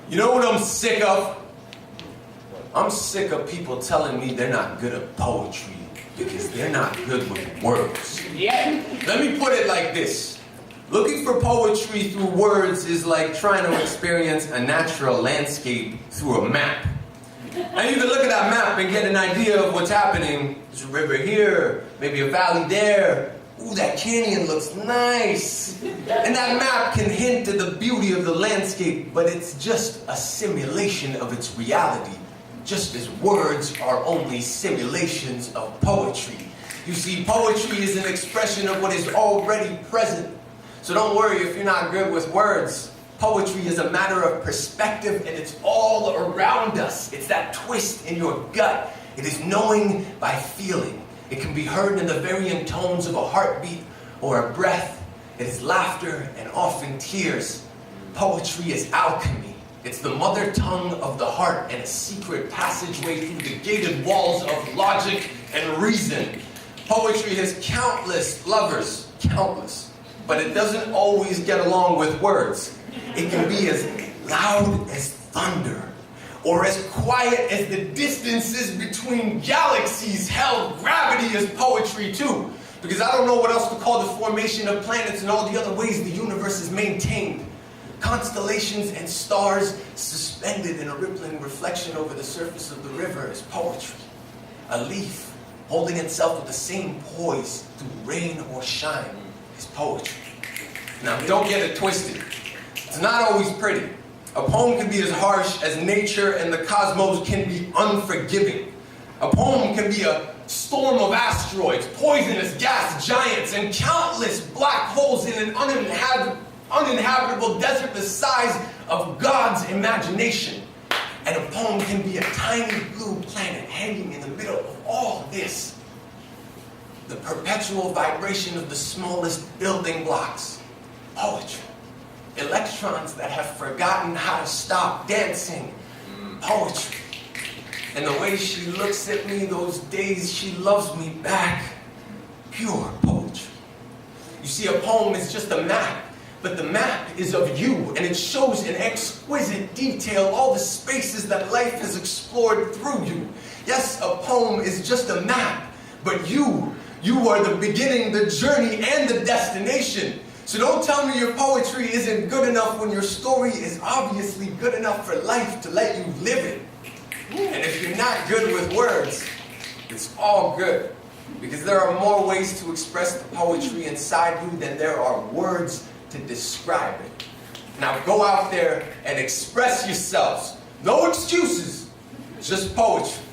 You know what I'm sick of? I'm sick of people telling me they're not good at poetry because they're not good with words. Yeah. Let me put it like this. Looking for poetry through words is like trying to experience a natural landscape through a map. And you can look at that map and get an idea of what's happening. There's a river here, maybe a valley there. Ooh, that canyon looks nice. And that map can hint at the beauty of the landscape, but it's just a simulation of its reality. Just as words are only simulations of poetry. You see, poetry is an expression of what is already present. So don't worry if you're not good with words. Poetry is a matter of perspective, and it's all around us. It's that twist in your gut. It is knowing by feeling. It can be heard in the varying tones of a heartbeat or a breath. It is laughter and often tears. Poetry is alchemy. It's the mother tongue of the heart and a secret passageway through the gated walls of logic and reason. Poetry has countless lovers, countless, but it doesn't always get along with words. It can be as loud as thunder, or as quiet as the distances between galaxies. Hell, gravity is poetry too, because I don't know what else to call the formation of planets and all the other ways the universe is maintained. Constellations and stars suspended in a rippling reflection over the surface of the river is poetry. A leaf holding itself with the same poise through rain or shine is poetry. Now, don't get it twisted. It's not always pretty. A poem can be as harsh as nature and the cosmos can be unforgiving. A poem can be a storm of asteroids, poisonous gas giants, and countless black holes in an uninhabitable desert the size of God's imagination. And a poem can be a tiny blue planet hanging in the middle of all this. The perpetual vibration of the smallest building blocks. Poetry. Electrons that have forgotten how to stop dancing. Poetry. And the way she looks at me those days she loves me back. Pure poetry. You see, a poem is just a map, but the map is of you, and it shows in exquisite detail all the spaces that life has explored through you. Yes, a poem is just a map, but you are the beginning, the journey, and the destination. So don't tell me your poetry isn't good enough when your story is obviously good enough for life to let you live it. And if you're not good with words, it's all good. Because there are more ways to express the poetry inside you than there are words to describe it. Now go out there and express yourselves. No excuses, just poetry.